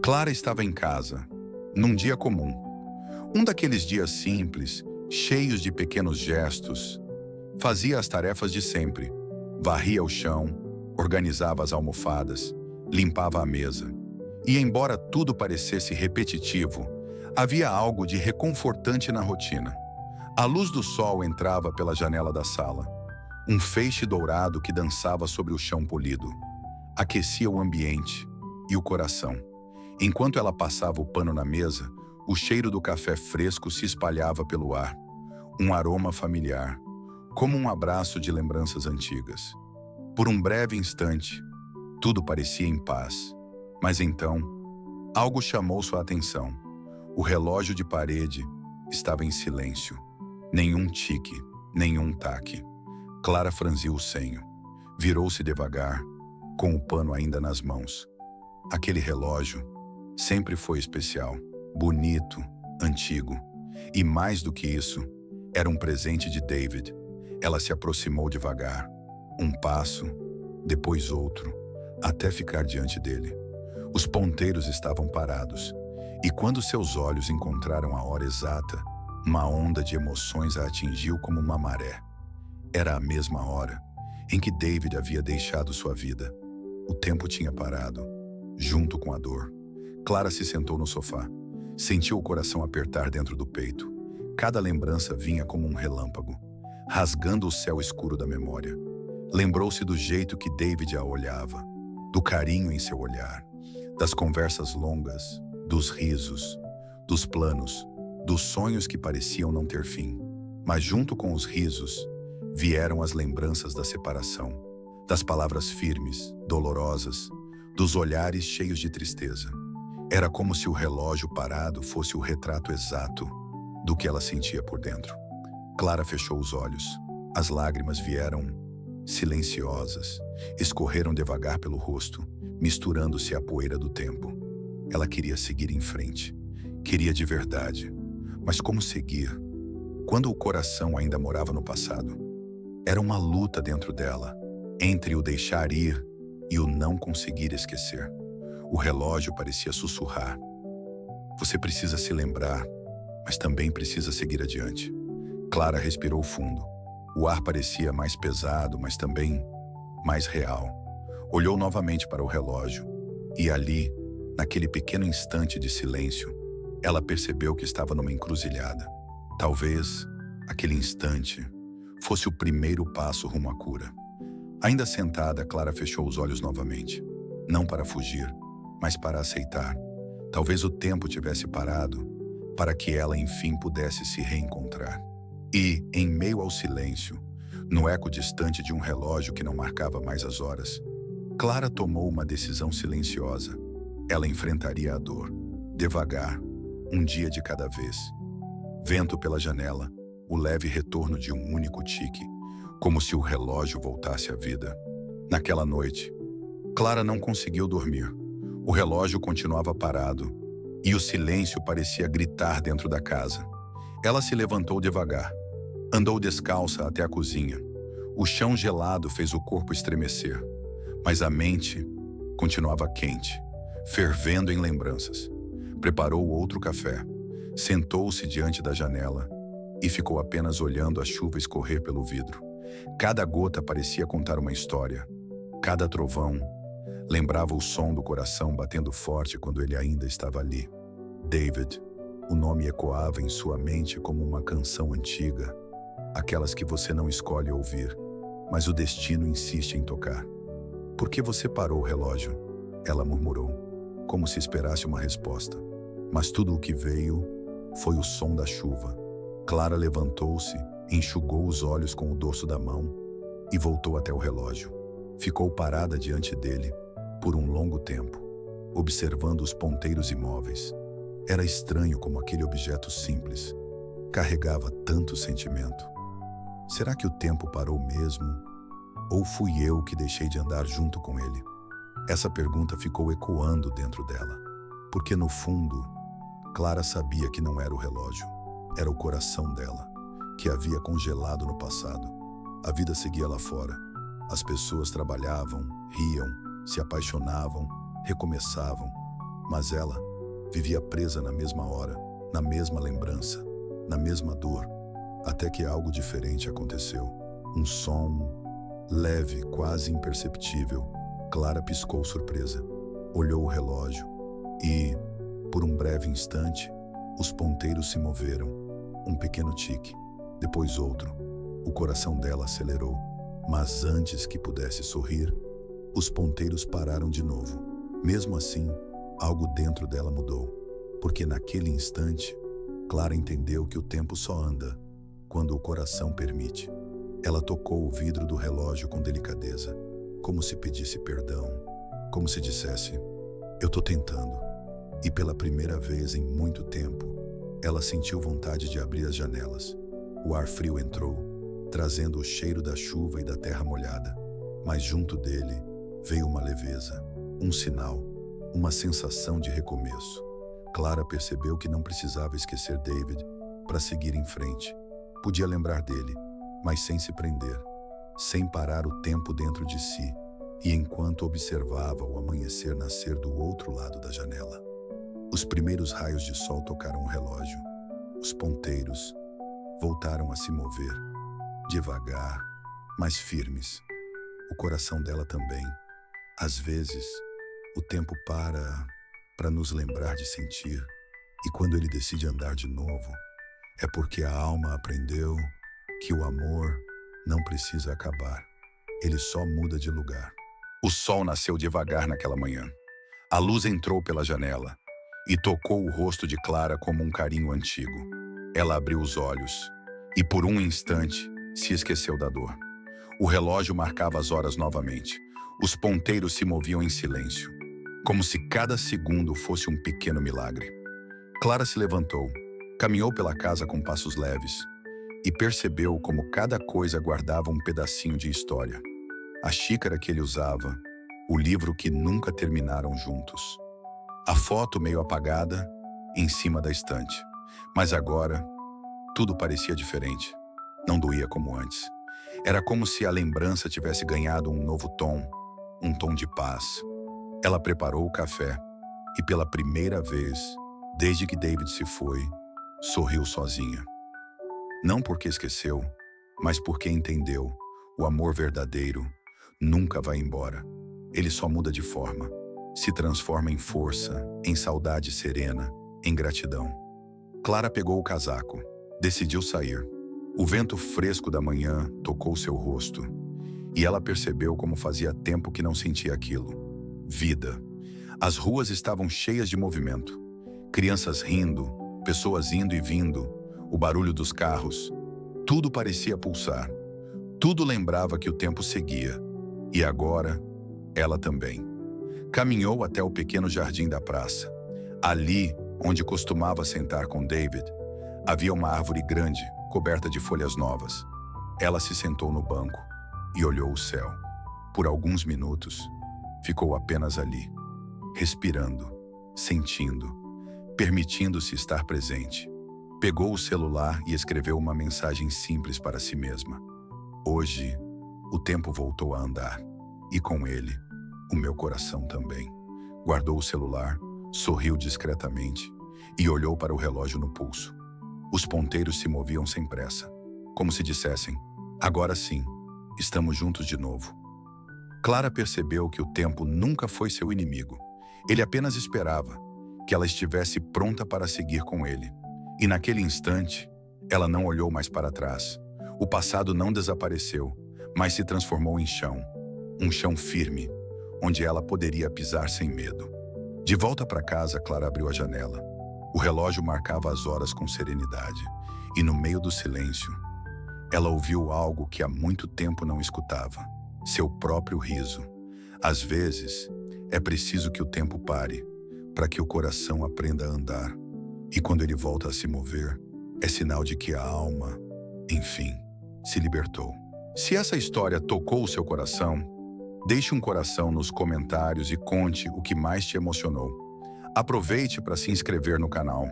Clara estava em casa, num dia comum. Um daqueles dias simples, cheios de pequenos gestos. Fazia as tarefas de sempre. Varria o chão, organizava as almofadas, limpava a mesa. E embora tudo parecesse repetitivo, havia algo de reconfortante na rotina. A luz do sol entrava pela janela da sala. Um feixe dourado que dançava sobre o chão polido. Aquecia o ambiente e o coração. Enquanto ela passava o pano na mesa, o cheiro do café fresco se espalhava pelo ar. Um aroma familiar, como um abraço de lembranças antigas. Por um breve instante, tudo parecia em paz. Mas então, algo chamou sua atenção. O relógio de parede estava em silêncio. Nenhum tique, nenhum taque. Clara franziu o senho. Virou-se devagar, com o pano ainda nas mãos. Aquele relógio sempre foi especial, bonito, antigo. E mais do que isso, era um presente de David. Ela se aproximou devagar, um passo, depois outro, até ficar diante dele. Os ponteiros estavam parados, e quando seus olhos encontraram a hora exata, uma onda de emoções a atingiu como uma maré. Era a mesma hora em que David havia deixado sua vida. O tempo tinha parado, junto com a dor. Clara se sentou no sofá. Sentiu o coração apertar dentro do peito. Cada lembrança vinha como um relâmpago, rasgando o céu escuro da memória. Lembrou-se do jeito que David a olhava, do carinho em seu olhar, das conversas longas, dos risos, dos planos, dos sonhos que pareciam não ter fim. Mas junto com os risos, vieram as lembranças da separação, das palavras firmes, dolorosas, dos olhares cheios de tristeza. Era como se o relógio parado fosse o retrato exato do que ela sentia por dentro. Clara fechou os olhos. As lágrimas vieram silenciosas, escorreram devagar pelo rosto, misturando-se à poeira do tempo. Ela queria seguir em frente. Queria de verdade. Mas como seguir? Quando o coração ainda morava no passado. Era uma luta dentro dela, entre o deixar ir e o não conseguir esquecer. O relógio parecia sussurrar. Você precisa se lembrar, mas também precisa seguir adiante. Clara respirou fundo. O ar parecia mais pesado, mas também mais real. Olhou novamente para o relógio e ali, naquele pequeno instante de silêncio, ela percebeu que estava numa encruzilhada. Talvez aquele instante fosse o primeiro passo rumo à cura. Ainda sentada, Clara fechou os olhos novamente. Não para fugir, mas para aceitar. Talvez o tempo tivesse parado para que ela enfim pudesse se reencontrar. E, em meio ao silêncio, no eco distante de um relógio que não marcava mais as horas, Clara tomou uma decisão silenciosa. Ela enfrentaria a dor, devagar, um dia de cada vez. Vento pela janela, o leve retorno de um único tique, como se o relógio voltasse à vida. Naquela noite, Clara não conseguiu dormir. O relógio continuava parado e o silêncio parecia gritar dentro da casa. Ela se levantou devagar. Andou descalça até a cozinha. O chão gelado fez o corpo estremecer, mas a mente continuava quente, fervendo em lembranças. Preparou outro café, sentou-se diante da janela e ficou apenas olhando a chuva escorrer pelo vidro. Cada gota parecia contar uma história. Cada trovão lembrava o som do coração batendo forte quando ele ainda estava ali. David, o nome ecoava em sua mente como uma canção antiga, aquelas que você não escolhe ouvir, mas o destino insiste em tocar. Por que você parou o relógio? Ela murmurou, como se esperasse uma resposta. Mas tudo o que veio foi o som da chuva. Clara levantou-se, enxugou os olhos com o dorso da mão e voltou até o relógio. Ficou parada diante dele por um longo tempo, observando os ponteiros imóveis. Era estranho como aquele objeto simples carregava tanto sentimento. Será que o tempo parou mesmo? Ou fui eu que deixei de andar junto com ele? Essa pergunta ficou ecoando dentro dela, porque no fundo, Clara sabia que não era o relógio, era o coração dela, que havia congelado no passado. A vida seguia lá fora. As pessoas trabalhavam, riam, se apaixonavam, recomeçavam. Mas ela vivia presa na mesma hora, na mesma lembrança, na mesma dor, até que algo diferente aconteceu. Um som leve, quase imperceptível. Clara piscou surpresa. Olhou o relógio e, por um breve instante, os ponteiros se moveram. Um pequeno tique, depois outro. O coração dela acelerou, mas antes que pudesse sorrir, os ponteiros pararam de novo. Mesmo assim, algo dentro dela mudou, porque naquele instante, Clara entendeu que o tempo só anda quando o coração permite. Ela tocou o vidro do relógio com delicadeza, como se pedisse perdão, como se dissesse: "Eu tô tentando." E pela primeira vez em muito tempo, ela sentiu vontade de abrir as janelas. O ar frio entrou, trazendo o cheiro da chuva e da terra molhada. Mas junto dele veio uma leveza, um sinal, uma sensação de recomeço. Clara percebeu que não precisava esquecer David para seguir em frente. Podia lembrar dele, mas sem se prender, sem parar o tempo dentro de si, e enquanto observava o amanhecer nascer do outro lado da janela. Os primeiros raios de sol tocaram o relógio. Os ponteiros voltaram a se mover, devagar, mas firmes. O coração dela também. Às vezes, o tempo para nos lembrar de sentir, e quando ele decide andar de novo, é porque a alma aprendeu que o amor não precisa acabar. Ele só muda de lugar. O sol nasceu devagar naquela manhã. A luz entrou pela janela e tocou o rosto de Clara como um carinho antigo. Ela abriu os olhos e, por um instante, se esqueceu da dor. O relógio marcava as horas novamente. Os ponteiros se moviam em silêncio, como se cada segundo fosse um pequeno milagre. Clara se levantou, caminhou pela casa com passos leves e percebeu como cada coisa guardava um pedacinho de história. A xícara que ele usava, o livro que nunca terminaram juntos, a foto meio apagada em cima da estante. Mas agora, tudo parecia diferente. Não doía como antes. Era como se a lembrança tivesse ganhado um novo tom, um tom de paz. Ela preparou o café e, pela primeira vez, desde que David se foi, sorriu sozinha. Não porque esqueceu, mas porque entendeu: o amor verdadeiro nunca vai embora. Ele só muda de forma. Se transforma em força, em saudade serena, em gratidão. Clara pegou o casaco. Decidiu sair. O vento fresco da manhã tocou seu rosto, e ela percebeu como fazia tempo que não sentia aquilo. Vida. As ruas estavam cheias de movimento. Crianças rindo, pessoas indo e vindo, o barulho dos carros. Tudo parecia pulsar. Tudo lembrava que o tempo seguia. E agora, ela também. Caminhou até o pequeno jardim da praça. Ali, onde costumava sentar com David, havia uma árvore grande, coberta de folhas novas. Ela se sentou no banco e olhou o céu. Por alguns minutos, ficou apenas ali, respirando, sentindo, permitindo-se estar presente. Pegou o celular e escreveu uma mensagem simples para si mesma. Hoje, o tempo voltou a andar, e com ele, o meu coração também. Guardou o celular, sorriu discretamente e olhou para o relógio no pulso. Os ponteiros se moviam sem pressa, como se dissessem: agora sim, estamos juntos de novo. Clara percebeu que o tempo nunca foi seu inimigo. Ele apenas esperava que ela estivesse pronta para seguir com ele. E naquele instante, ela não olhou mais para trás. O passado não desapareceu, mas se transformou em chão. Um chão firme, onde ela poderia pisar sem medo. De volta para casa, Clara abriu a janela. O relógio marcava as horas com serenidade, e no meio do silêncio, ela ouviu algo que há muito tempo não escutava: seu próprio riso. Às vezes, é preciso que o tempo pare, para que o coração aprenda a andar. E quando ele volta a se mover, é sinal de que a alma, enfim, se libertou. Se essa história tocou o seu coração, deixe um coração nos comentários e conte o que mais te emocionou. Aproveite para se inscrever no canal.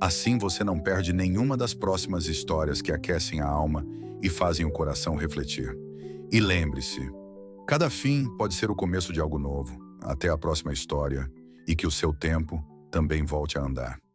Assim você não perde nenhuma das próximas histórias que aquecem a alma e fazem o coração refletir. E lembre-se, cada fim pode ser o começo de algo novo. Até a próxima história e que o seu tempo também volte a andar.